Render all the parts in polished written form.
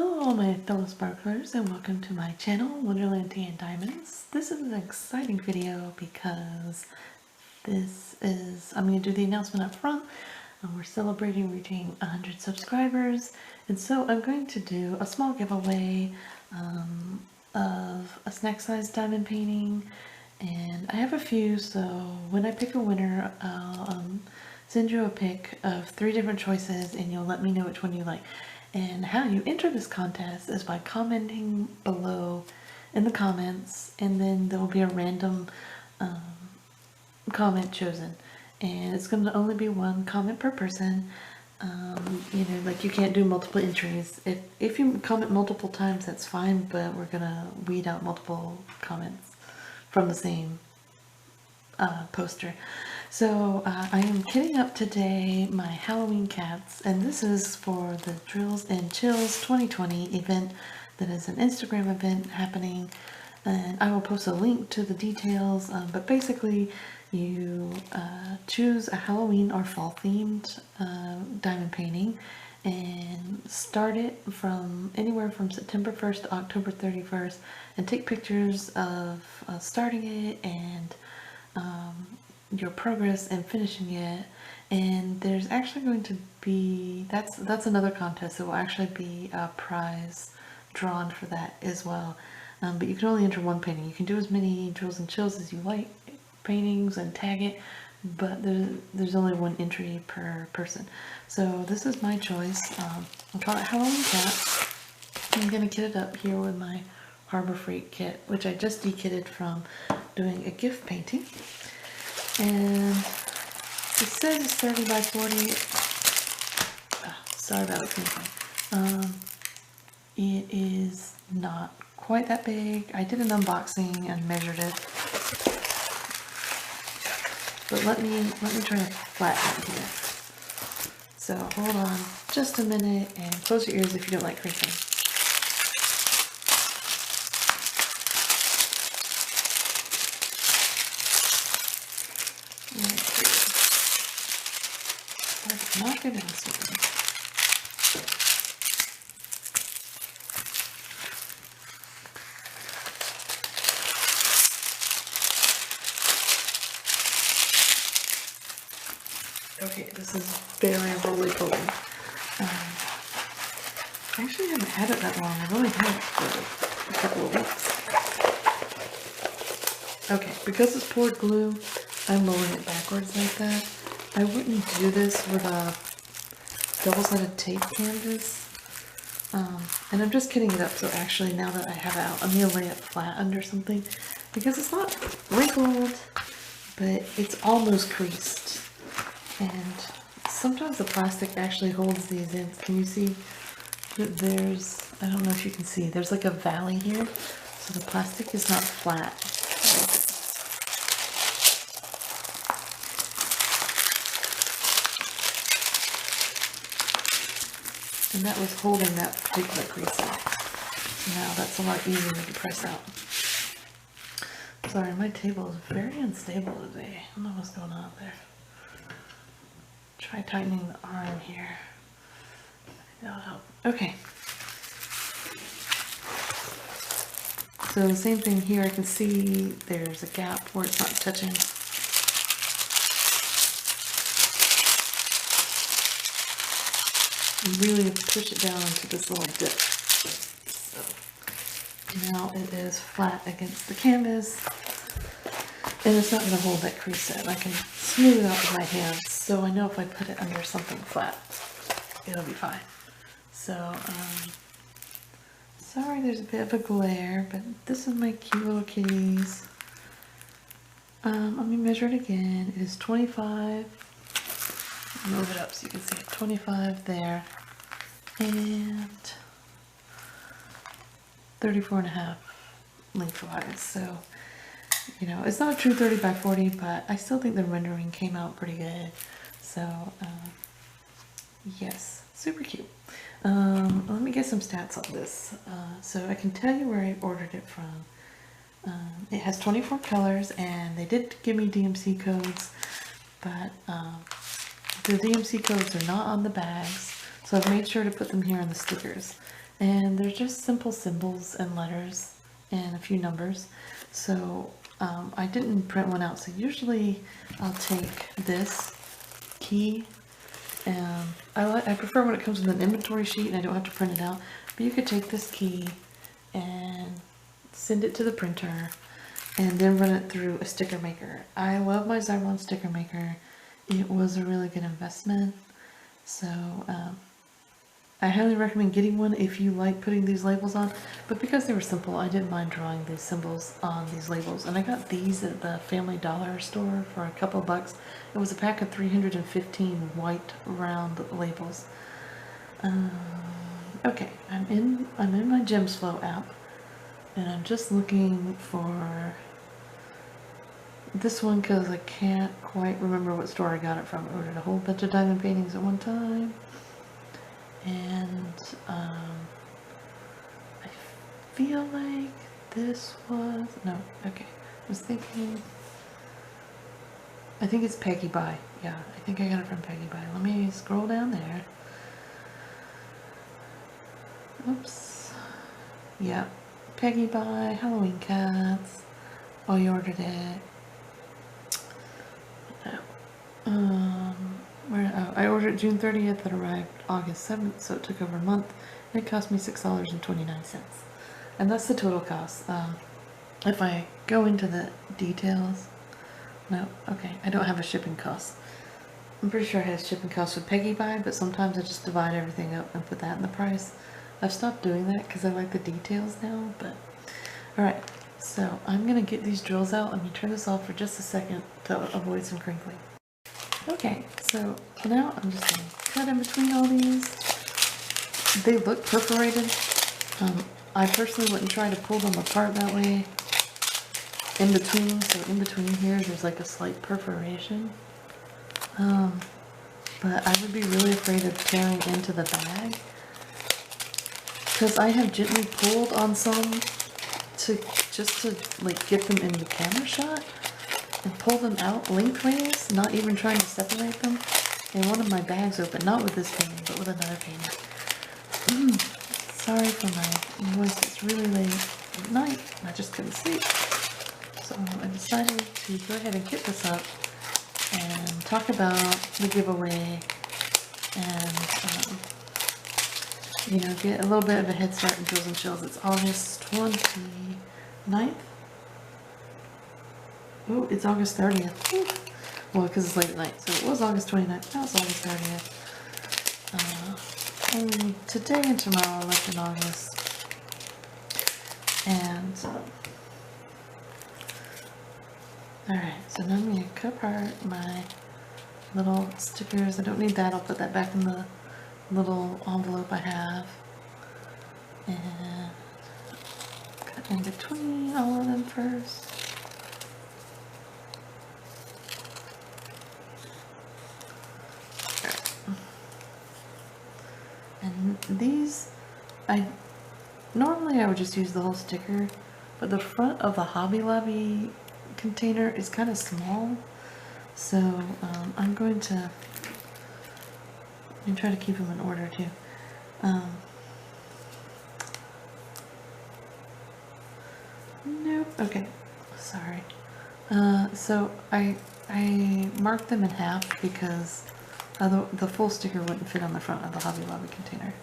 Hello my fellow sparklers and welcome to my channel, Wonderland Tea and Diamonds. This is an exciting video because I'm going to do the announcement up front. We're celebrating reaching 100 subscribers, and so I'm going to do a small giveaway of a snack size diamond painting, and I have a few, so when I pick a winner I'll send you a pic of 3 different choices and you'll let me know which one you like. And how you enter this contest is by commenting below in the comments, and then there will be a random comment chosen, and it's going to only be 1 comment per person. Like you can't do multiple entries. If you comment multiple times, that's fine, but we're gonna weed out multiple comments from the same poster. So I am kitting up today my Halloween cats, and this is for the Drills and Chills 2020 event that is an Instagram event happening, and I will post a link to the details, but basically you choose a Halloween or fall themed diamond painting and start it from anywhere from September 1st to October 31st and take pictures of starting it and your progress and finishing it. And there's actually going to be, that's another contest. There will actually be a prize drawn for that as well, but you can only enter 1 painting. You can do as many Drills and Chills as you like paintings and tag it, but there's only 1 entry per person. So this is my choice. I'll call it Halloween Cat. I'm gonna kit it up here with my Harbor Freight kit, which I just de-kitted from doing a gift painting. And it says it's 30 by 40. Sorry about the crinkling. It is not quite that big. I did an unboxing and measured it. But let me try to flatten it here. So hold on just a minute and close your ears if you don't like crinkling. Knock it down something. Okay, this is very roly-poly. I actually haven't had it that long. I've only had it for a couple of weeks. Okay, because it's poured glue, I'm rolling it backwards like that. I wouldn't do this with a double-sided tape canvas. And I'm just kitting it up, so actually now that I have it out, I'm going to lay it flat under something, because it's not wrinkled, but it's almost creased. And sometimes the plastic actually holds these in. Can you see that there's, I don't know if you can see, there's like a valley here, so the plastic is not flat. And that was holding that particular crease in. Now that's a lot easier to press out. Sorry, my table is very unstable today. I don't know what's going on there. Try tightening the arm here. That'll help. Okay. So the same thing here. I can see there's a gap where it's not touching. Really push it down into this little dip. So now it is flat against the canvas, and it's not going to hold that crease in. I can smooth it out with my hands, so I know if I put it under something flat, it'll be fine. So, sorry there's a bit of a glare, but this is my cute little kitties. Let me measure it again. It is 25. Move it up so you can see it. 25 there, and 34.5 lengthwise. So, you know, it's not a true 30 by 40, but I still think the rendering came out pretty good. So, yes, super cute. Let me get some stats on this. So I can tell you where I ordered it from. It has 24 colors, and they did give me DMC codes, but the DMC codes are not on the bags, so I've made sure to put them here on the stickers. And they're just simple symbols and letters and a few numbers. So I didn't print one out. So usually I'll take this key, and I prefer when it comes with an inventory sheet and I don't have to print it out. But you could take this key and send it to the printer and then run it through a sticker maker. I love my Xyron sticker maker. It was a really good investment. So I highly recommend getting one if you like putting these labels on, but because they were simple, I didn't mind drawing these symbols on these labels. And I got these at the Family Dollar store for a couple bucks. It was a pack of 315 white round labels. Okay, I'm in my Gems Flow app, and I'm just looking for this one because I can't quite remember what store I got it from. I ordered a whole bunch of diamond paintings at one time. And I feel like this was, no, okay, I was thinking, I think it's Peggy Bye. Yeah, I think I got it from Peggy Bye. Let me scroll down there. Oops. Yeah, Peggy Bye, Halloween Cats. Oh, you ordered it. I ordered it June 30th, it arrived August 7th, so it took over a month. It cost me $6.29. And that's the total cost. If I go into the details, no, okay, I don't have a shipping cost. I'm pretty sure I had a shipping cost with Peggy Bye, but sometimes I just divide everything up and put that in the price. I've stopped doing that because I like the details now, but alright, so I'm gonna get these drills out. Let me turn this off for just a second to avoid some crinkling. Okay, so now I'm just going to cut in between all these. They look perforated. I personally wouldn't try to pull them apart that way. In between, so in between here, there's like a slight perforation. But I would be really afraid of tearing into the bag, because I have gently pulled on some just to like get them in the camera shot and pull them out lengthways, not even trying to separate them. And one of my bags opened, not with this painting, but with another painting. Sorry for my voice, it's really late at night, and I just couldn't sleep. So I decided to go ahead and kit this up and talk about the giveaway and, you know, get a little bit of a head start in Drills and Chills. It's August 29th. Oh, it's August 30th. Ooh. Well, because it's late at night. So it was August 29th. Now it's August 30th. Only today and tomorrow left in August. And, alright, so now I'm going to cut apart my little stickers. I don't need that. I'll put that back in the little envelope I have. And cut in between all of them first. And these, normally I would just use the whole sticker, but the front of the Hobby Lobby container is kind of small, so I'm going to try to keep them in order too. Nope. Okay. Sorry. So I marked them in half because the full sticker wouldn't fit on the front of the Hobby Lobby container.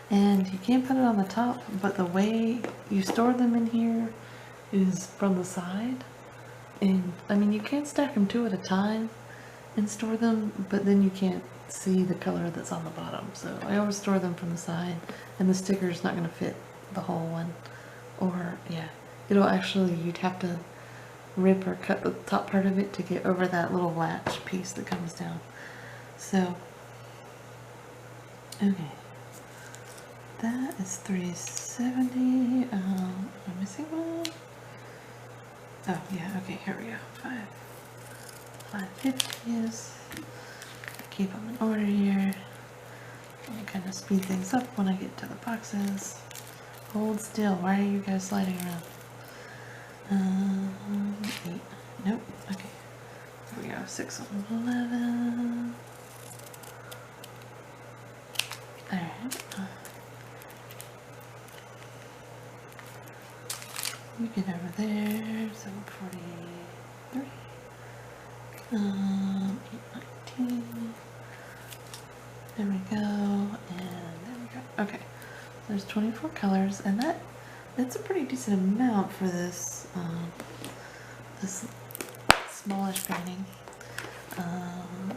And you can't put it on the top, but the way you store them in here is from the side. And I mean, you can stack them two at a time and store them, but then you can't see the color that's on the bottom. So I always store them from the side, and the sticker's not going to fit the whole one. Or, yeah, it'll actually, you'd have to rip or cut the top part of it to get over that little latch piece that comes down. So, okay, that is 370. I'm missing one. Oh yeah, okay, here we go. 550s. Keep them in order here. And kind of speed things up when I get to the boxes. Hold still. Why are you guys sliding around? 8. Nope. Okay. Here we go. 6 of 11. Alright. You get over there, 743. 819. There we go, and there we go. Okay, there's 24 colors, and that's a pretty decent amount for this this smallish painting.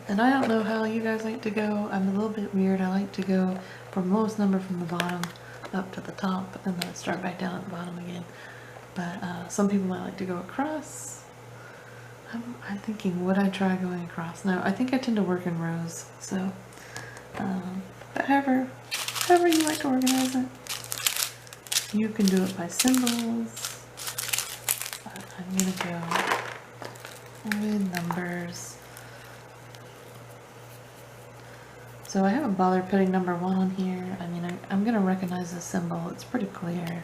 And I don't know how you guys like to go. I'm a little bit weird. I like to go from lowest number from the bottom up to the top, and then start back down at the bottom again. But some people might like to go across. I'm thinking, would I try going across? No, I think I tend to work in rows. So, but however you like to organize it, you can do it by symbols. But I'm gonna go with numbers. So I haven't bothered putting number 1 on here. I mean, I'm gonna recognize the symbol. It's pretty clear.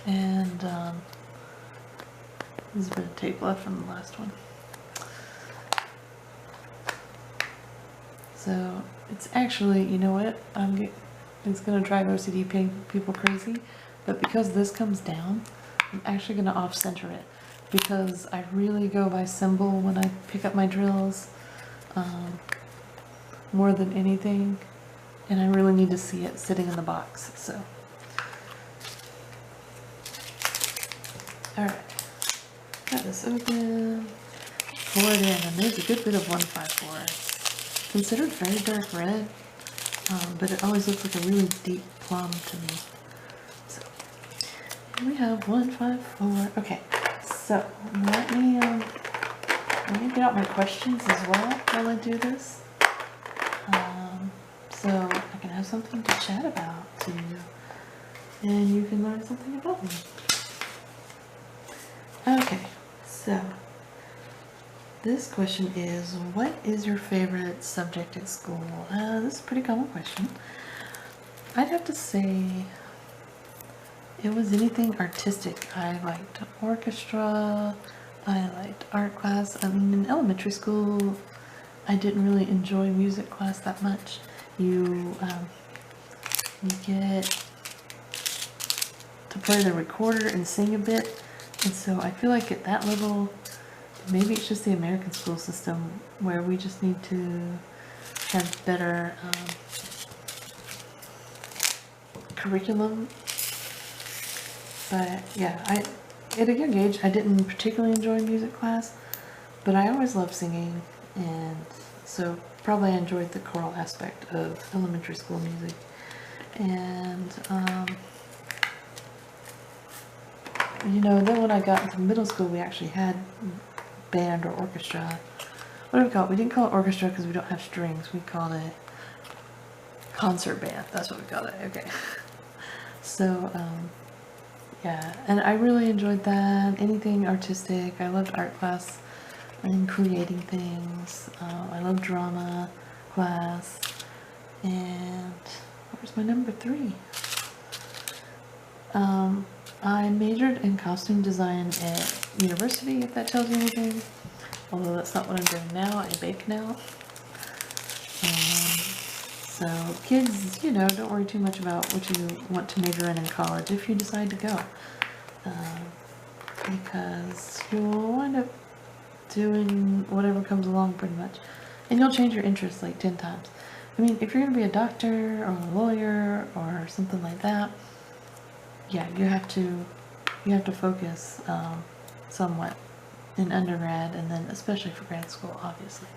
And there's a bit of tape left from the last one. So it's actually, you know what? It's gonna drive OCD people crazy, but because this comes down, I'm actually gonna off-center it because I really go by symbol when I pick up my drills, more than anything, and I really need to see it sitting in the box. So, all right. Got this open, pour it in, and there's a good bit of 154. It's considered very dark red, but it always looks like a really deep plum to me. So here we have 154. Okay, so let me get out my questions as well while I do this, so I can have something to chat about to you, and you can learn something about me. Okay. So, this question is, what is your favorite subject at school? This is a pretty common question. I'd have to say it was anything artistic. I liked orchestra, I liked art class. I mean, in elementary school, I didn't really enjoy music class that much. You get to play the recorder and sing a bit. And so I feel like at that level, maybe it's just the American school system where we just need to have better curriculum. But yeah, at a young age, I didn't particularly enjoy music class, but I always loved singing, and so probably I enjoyed the choral aspect of elementary school music. And you know, then when I got into middle school, we actually had band or orchestra. What do we call it? We didn't call it orchestra because we don't have strings. We called it concert band. That's what we called it. Okay. So, yeah, and I really enjoyed that. Anything artistic. I loved art class and creating things. I loved drama class. And where's my number 3? I majored in costume design at university, if that tells you anything. Although that's not what I'm doing now. I bake now. So kids, you know, don't worry too much about what you want to major in college if you decide to go. Because you'll wind up doing whatever comes along pretty much. And you'll change your interests like 10 times. I mean, if you're going to be a doctor or a lawyer or something like that, yeah, you have to focus somewhat in undergrad, and then especially for grad school, obviously.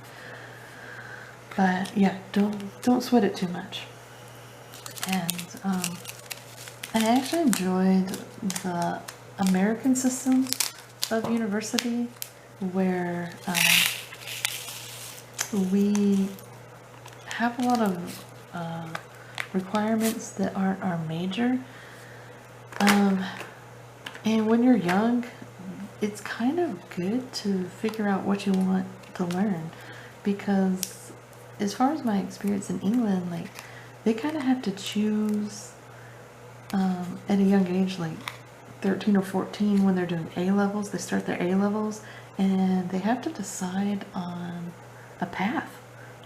But yeah, don't sweat it too much. And I actually enjoyed the American system of university, where we have a lot of requirements that aren't our major. And when you're young, it's kind of good to figure out what you want to learn, because as far as my experience in England, like, they kind of have to choose at a young age, like 13 or 14, when they're doing A-levels. They start their A-levels and they have to decide on a path.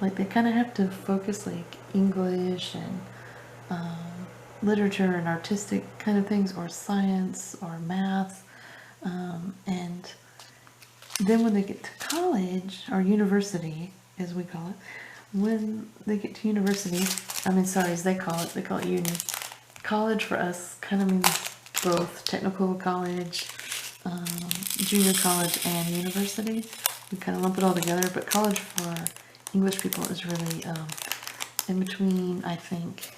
Like, they kind of have to focus like English and literature and artistic kind of things, or science or math. And then when they get to college, or university as we call it, when they get to university, as they call it uni. College for us kind of means both technical college, junior college, and university. We kind of lump it all together, but college for English people is really in between, I think.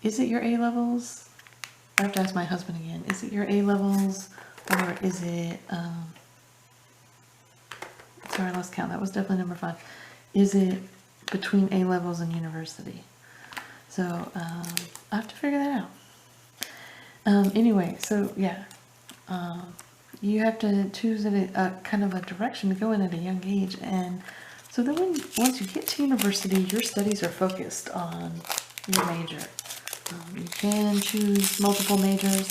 Is it your A-levels? I have to ask my husband again. Is it your A-levels, or is it, sorry, I lost count. That was definitely number 5. Is it between A-levels and university? So, I have to figure that out. Anyway, so yeah. You have to choose a kind of a direction to go in at a young age, and so then once you get to university, your studies are focused on your major. You can choose multiple majors,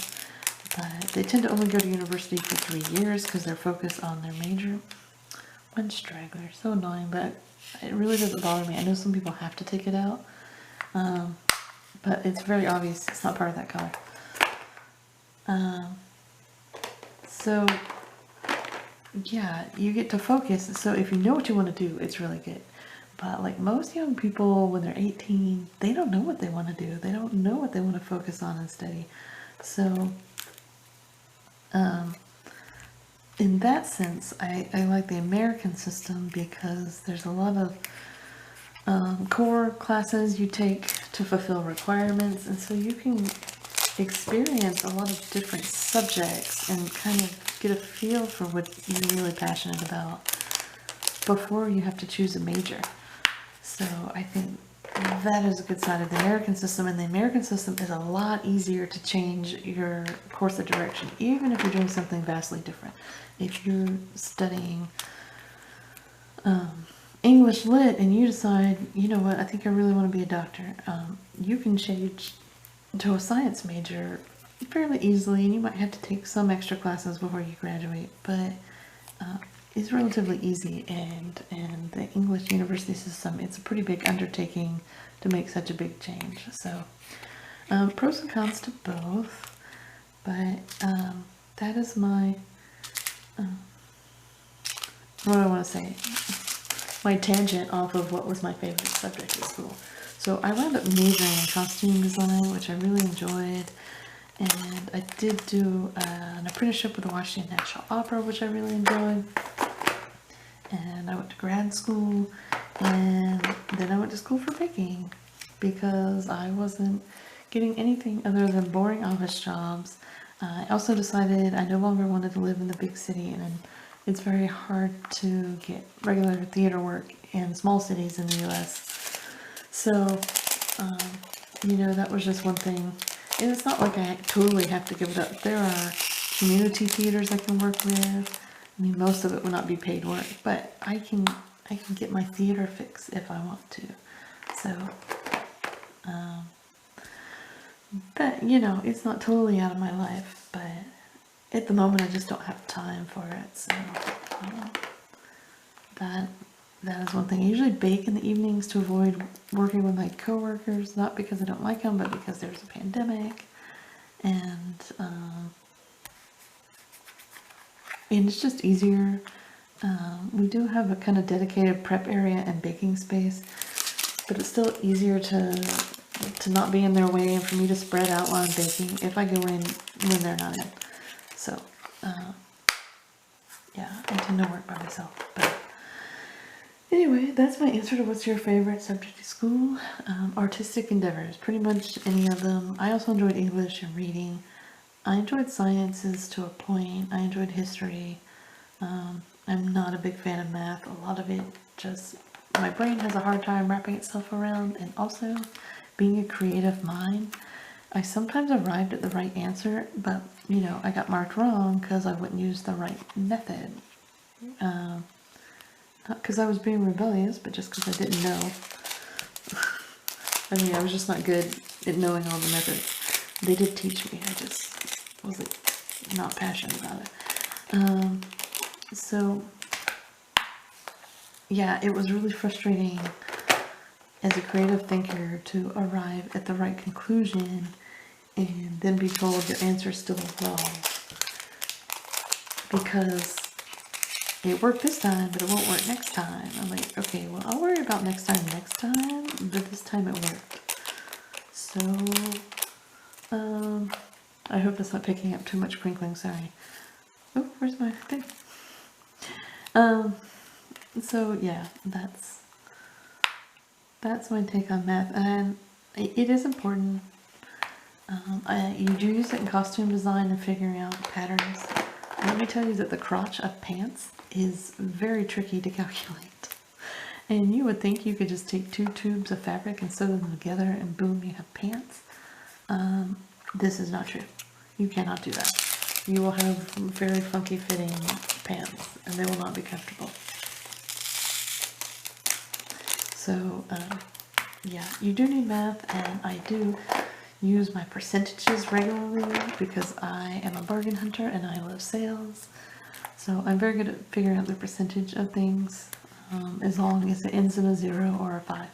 but they tend to only go to university for 3 years because they're focused on their major. One straggler, so annoying, but it really doesn't bother me. I know some people have to take it out, but it's very obvious it's not part of that color. So yeah, you get to focus. So if you know what you want to do, it's really good. But like most young people, when they're 18, they don't know what they want to do. They don't know what they want to focus on and study. So in that sense, I like the American system because there's a lot of core classes you take to fulfill requirements, and so you can experience a lot of different subjects and kind of get a feel for what you're really passionate about before you have to choose a major. So I think that is a good side of the American system, and the American system is a lot easier to change your course of direction, even if you're doing something vastly different. If you're studying English Lit and you decide, you know what, I think I really want to be a doctor, you can change to a science major fairly easily, and you might have to take some extra classes before you graduate, but it's relatively easy. And the English university system, it's a pretty big undertaking to make such a big change. So pros and cons to both, but that is my what do I want to say, my tangent off of what was my favorite subject at school. So I wound up majoring in costume design, which I really enjoyed, and I did do an apprenticeship with the Washington National Opera, which I really enjoyed, and I went to grad school, and then I went to school for baking because I wasn't getting anything other than boring office jobs. I also decided I no longer wanted to live in the big city, and it's very hard to get regular theater work in small cities in the US. So, that was just one thing. And it's not like I totally have to give it up. There are community theaters I can work with. I mean, most of it will not be paid work, but I can get my theater fix if I want to. So, but it's not totally out of my life, but at the moment I just don't have time for it. So, that is one thing. I usually bake in the evenings to avoid working with my coworkers, not because I don't like them, but because there's a pandemic, and it's just easier. We do have a kind of dedicated prep area and baking space, but it's still easier to not be in their way and for me to spread out while I'm baking if I go in when they're not in. So, yeah, I tend to work by myself, but anyway, that's my answer to what's your favorite subject at school. Artistic endeavors, pretty much any of them. I also enjoyed English and reading. I enjoyed sciences to a point. I enjoyed history. I'm not a big fan of math. A lot of it just, my brain has a hard time wrapping itself around, and also being a creative mind, I sometimes arrived at the right answer, but I got marked wrong because I wouldn't use the right method. Not because I was being rebellious, but just because I didn't know. I was just not good at knowing all the methods. They did teach me, I just was not passionate about it. So yeah, it was really frustrating as a creative thinker to arrive at the right conclusion and then be told your answer is still wrong because it worked this time, but it won't work next time. I'm like, okay, well, I'll worry about next time, but this time it worked. So, I hope that's not picking up too much crinkling, sorry. Oh, where's my thing? So yeah, that's my take on math, and it is important. You do use it in costume design and figuring out patterns. Let me tell you that the crotch of pants is very tricky to calculate. And you would think you could just take 2 tubes of fabric and sew them together and boom, you have pants. This is not true. You cannot do that. You will have very funky fitting pants and they will not be comfortable. So, yeah, you do need math, and I do use my percentages regularly because I am a bargain hunter and I love sales. So I'm very good at figuring out the percentage of things, as long as it ends in a 0 or a 5.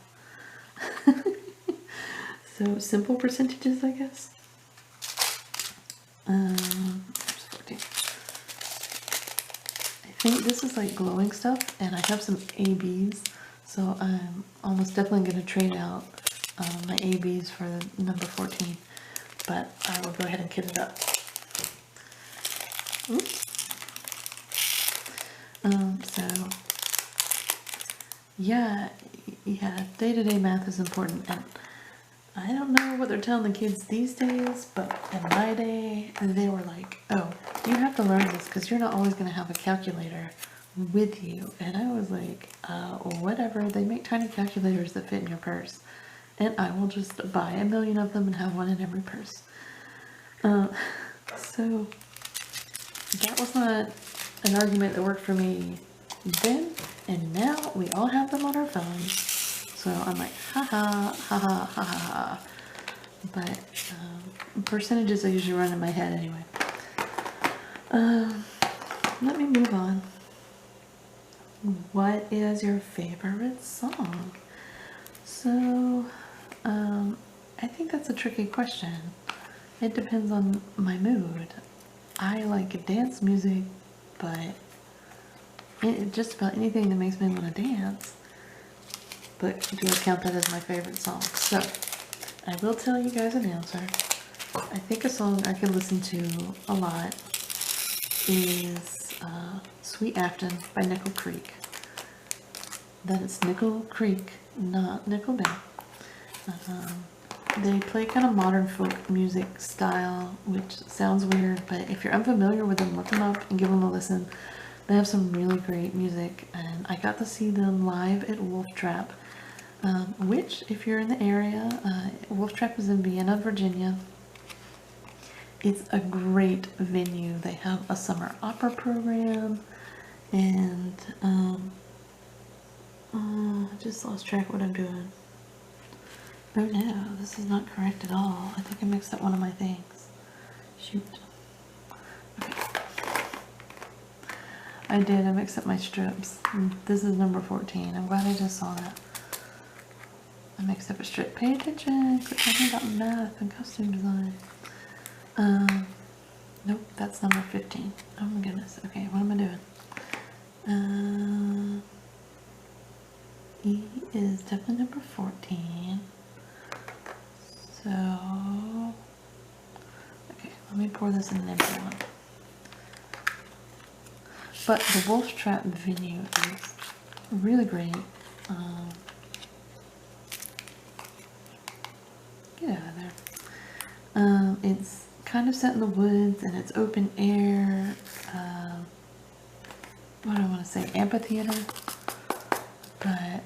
So simple percentages, I guess. 14. I think this is like glowing stuff, and I have some ABs, so I'm almost definitely going to trade out my ABs for the number 14, but I will go ahead and kit it up. Oops. So yeah, day-to-day math is important, and I don't know what they're telling the kids these days, but in my day, they were like, oh, you have to learn this because you're not always going to have a calculator with you. And I was like, whatever, they make tiny calculators that fit in your purse. And I will just buy a million of them and have one in every purse. So that was not an argument that worked for me then, and now we all have them on our phones. So I'm like, haha, haha, ha ha. But percentages I usually run in my head anyway. Let me move on. What is your favorite song? So, I think that's a tricky question. It depends on my mood. I like dance music, but just about anything that makes me want to dance. But do I count that as my favorite song? So, I will tell you guys an answer. I think a song I can listen to a lot is Sweet Afton by Nickel Creek. That it's Nickel Creek, not Nickelback. They play kind of modern folk music style, which sounds weird, but if you're unfamiliar with them, look them up and give them a listen. They have some really great music, and I got to see them live at Wolf Trap, which, if you're in the area, Wolf Trap is in Vienna, Virginia. It's a great venue. They have a summer opera program, and I just lost track of what I'm doing. Oh no, this is not correct at all. I think I mixed up one of my things. Shoot. Okay. I did, I mixed up my strips. This is number 14. I'm glad I just saw that. I mixed up a strip. Pay attention, quit talking about math and costume design. Nope, that's number 15. Oh my goodness. Okay, what am I doing? E is definitely number 14. So, okay, let me pour this in an empty one. But the Wolf Trap venue is really great. Get out of there. It's kind of set in the woods, and it's open air. What do I want to say? Amphitheater. But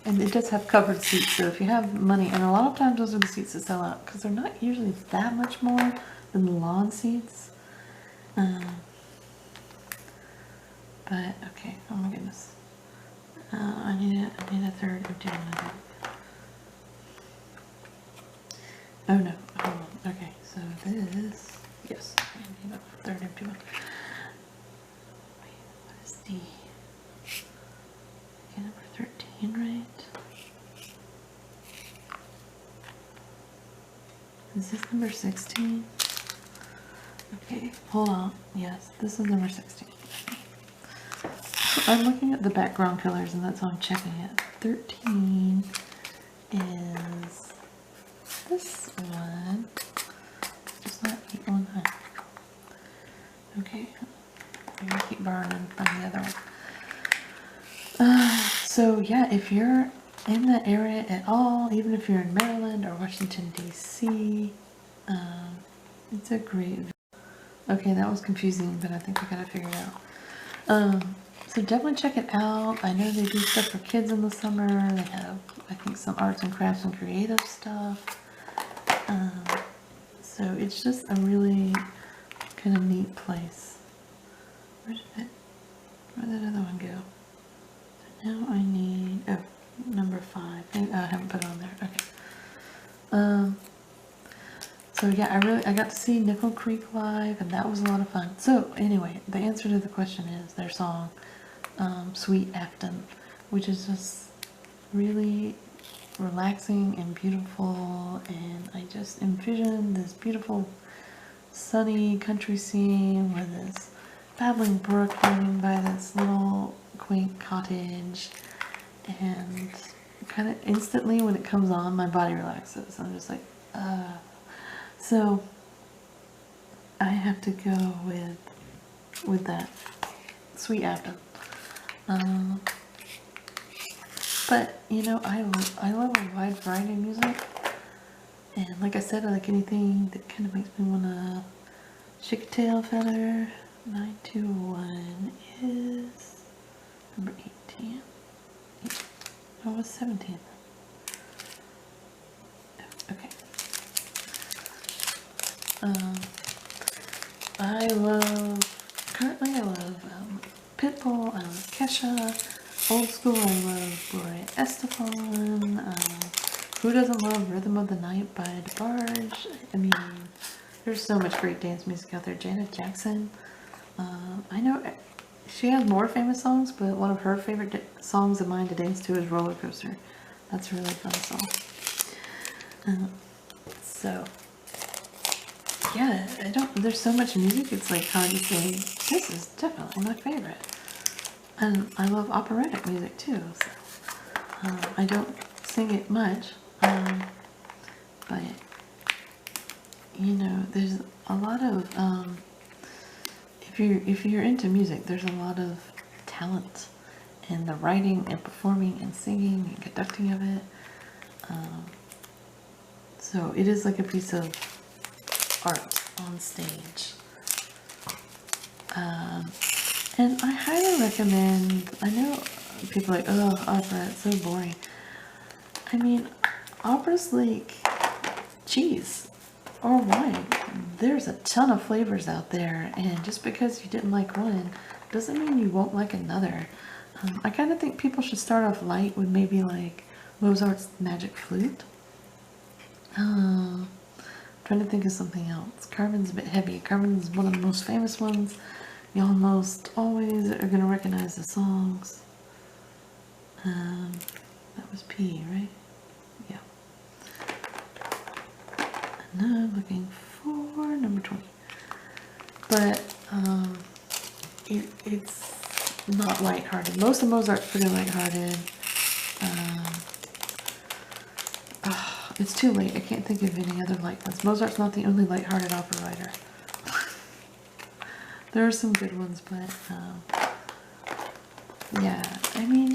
and it does have covered seats, so if you have money, and a lot of times those are the seats that sell out because they're not usually that much more than the lawn seats. But okay, oh my goodness, I need a third empty one. I think. Oh no, hold on. Okay, so this, yes, I need a third empty one. Wait, what is the? Okay, number 13 Is this number 16? Okay, hold on. Yes, this is number 16. So I'm looking at the background colors and that's how I'm checking it. 13 is this one. It's not 819. Okay, I'm gonna keep borrowing from the other one. So yeah, if you're in that area at all, even if you're in Maryland or Washington DC, it's a great. Okay, that was confusing, but I think I got it figured out. So definitely check it out. I know they do stuff for kids in the summer. They have, I think, some arts and crafts and creative stuff. So it's just a really kind of neat place. Where'd that other one go? So now I need, oh, number 5. I haven't put it on there. Okay. So yeah, I got to see Nickel Creek live, and that was a lot of fun. So anyway, the answer to the question is their song, Sweet Afton, which is just really relaxing and beautiful, and I just envisioned this beautiful sunny country scene with this babbling brook running by this little quaint cottage, and kind of instantly when it comes on, my body relaxes. I'm just like, so I have to go with that Sweet Afton. But you know, I love a wide variety of music, and like I said, I like anything that kind of makes me wanna shake a tail feather. 921 is number 18. Oh, it was 17. Okay. Currently I love Pitbull, I love Kesha, old school I love Gloria Estefan, who doesn't love Rhythm of the Night by DeBarge? I mean, there's so much great dance music out there. Janet Jackson, I know she has more famous songs, but one of her favorite songs of mine to dance to is Roller Coaster. That's a really fun song. So yeah, there's so much music, it's like hard to say, this is definitely my favorite. And I love operatic music too, so I don't sing it much, but you know, there's a lot of, if you're into music, there's a lot of talent in the writing and performing and singing and conducting of it. So it is like a piece of art on stage. And I highly recommend, I know people are like, oh, opera, it's so boring. I mean, opera's like cheese or wine. There's a ton of flavors out there, and just because you didn't like one doesn't mean you won't like another. I kind of think people should start off light with maybe like Mozart's Magic Flute. Trying to think of something else. Carmen's a bit heavy. Carmen's one of the most famous ones. You almost always are going to recognize the songs. That was P, right? Yeah. And now I'm looking for number 20. But it's not lighthearted. Most of Mozart's pretty lighthearted. It's too late. I can't think of any other light ones. Mozart's not the only lighthearted opera writer. There are some good ones, but yeah, I mean,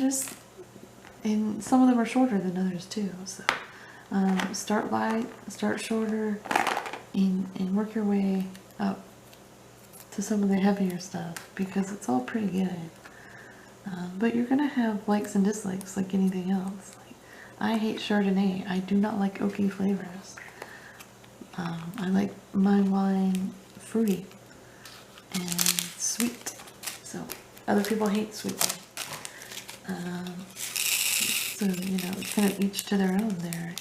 and some of them are shorter than others too. So start light, start shorter, and work your way up to some of the heavier stuff, because it's all pretty good. But you're gonna have likes and dislikes like anything else. I hate Chardonnay. I do not like oaky flavors. I like my wine fruity and sweet. So other people hate sweet wine. So you know, it's kind of each to their own there.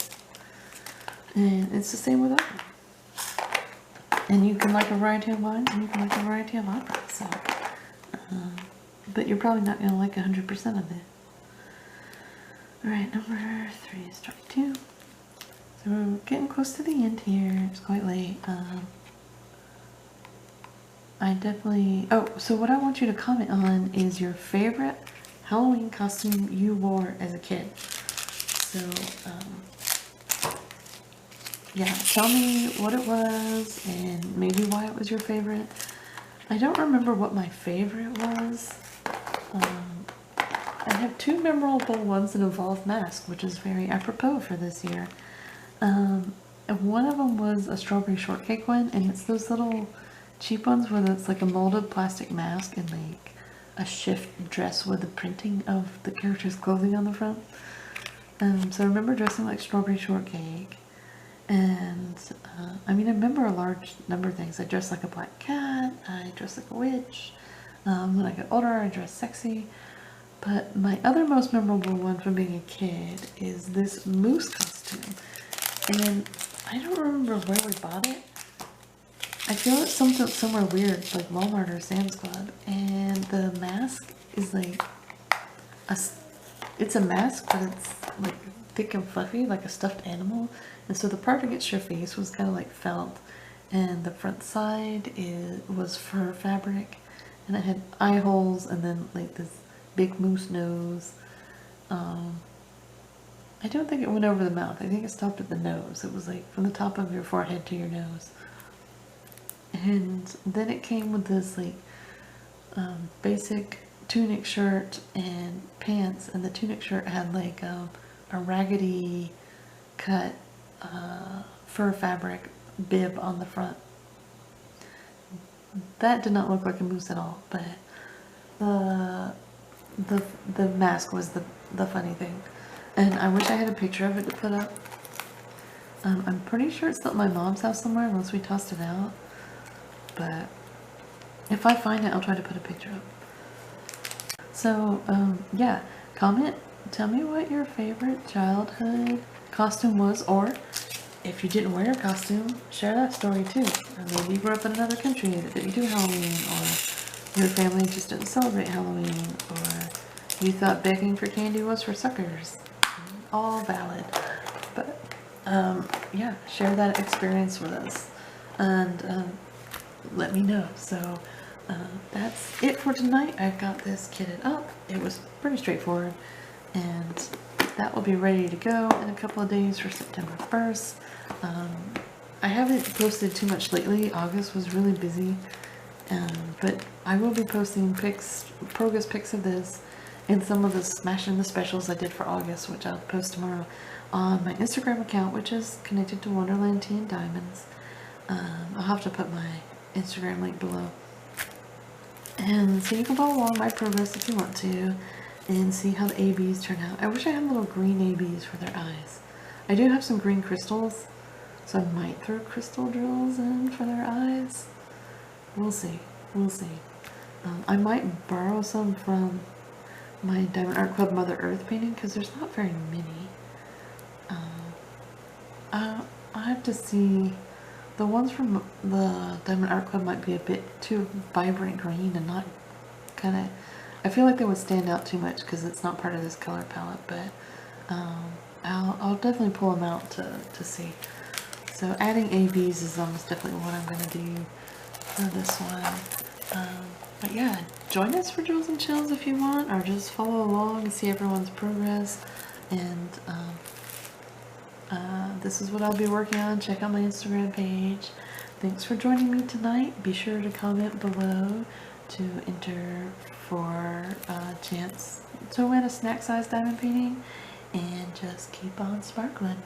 And it's the same with opera. And you can like a variety of wine, and you can like a variety of opera. So, but you're probably not gonna like 100% of it. Alright, number 3 is 22. So getting close to the end here. It's quite late. I definitely... Oh, so what I want you to comment on is your favorite Halloween costume you wore as a kid. So, yeah, tell me what it was and maybe why it was your favorite. I don't remember what my favorite was. I have two memorable ones that involve masks, which is very apropos for this year. And one of them was a strawberry shortcake one, and it's those little cheap ones where it's like a molded plastic mask and like a shift dress with the printing of the character's clothing on the front. So I remember dressing like strawberry shortcake, and I mean, I remember a large number of things. I dressed like a black cat, I dressed like a witch. When I got older, I dressed sexy. But my other most memorable one from being a kid is this moose costume. And I don't remember where we bought it. I feel it's somewhere weird, like Walmart or Sam's Club. And the mask is like it's a mask, but it's like thick and fluffy, like a stuffed animal. And so the part against your face was kind of like felt, and the front side was fur fabric, and it had eye holes, and then like this big moose nose. I don't think it went over the mouth. I think it stopped at the nose. It was like from the top of your forehead to your nose. And then it came with this like basic tunic shirt and pants, and the tunic shirt had like a raggedy cut fur fabric bib on the front. That did not look like a moose at all, but the mask was the funny thing. And I wish I had a picture of it to put up. I'm pretty sure it's still at my mom's house somewhere unless we tossed it out. But if I find it, I'll try to put a picture up. So, yeah, comment, tell me what your favorite childhood costume was, or if you didn't wear a costume, share that story too. Or maybe you grew up in another country that didn't do Halloween, or your family just didn't celebrate Halloween, or you thought begging for candy was for suckers. All valid. But, yeah, share that experience with us. And, let me know. So, that's it for tonight. I've got this kitted up. It was pretty straightforward. And that will be ready to go in a couple of days for September 1st. I haven't posted too much lately. August was really busy. But I will be posting progress pics of this and some of the Smashing the Specials I did for August, which I'll post tomorrow on my Instagram account, which is connected to Wonderland Tea and Diamonds. I'll have to put my Instagram link below. And so you can follow along my progress if you want to and see how the ABs turn out. I wish I had little green ABs for their eyes. I do have some green crystals, so I might throw crystal drills in for their eyes. We'll see. We'll see. I might borrow some from my Diamond Art Club Mother Earth painting because there's not very many. I have to see. The ones from the Diamond Art Club might be a bit too vibrant green and not kind of... I feel like they would stand out too much because it's not part of this color palette, but I'll definitely pull them out to see. So adding ABs is almost definitely what I'm going to do for this one. But yeah, join us for Drills and Chills if you want, or just follow along and see everyone's progress. And this is what I'll be working on. Check out my Instagram page. Thanks for joining me tonight. Be sure to comment below to enter for a chance to win a snack size diamond painting, and just keep on sparkling.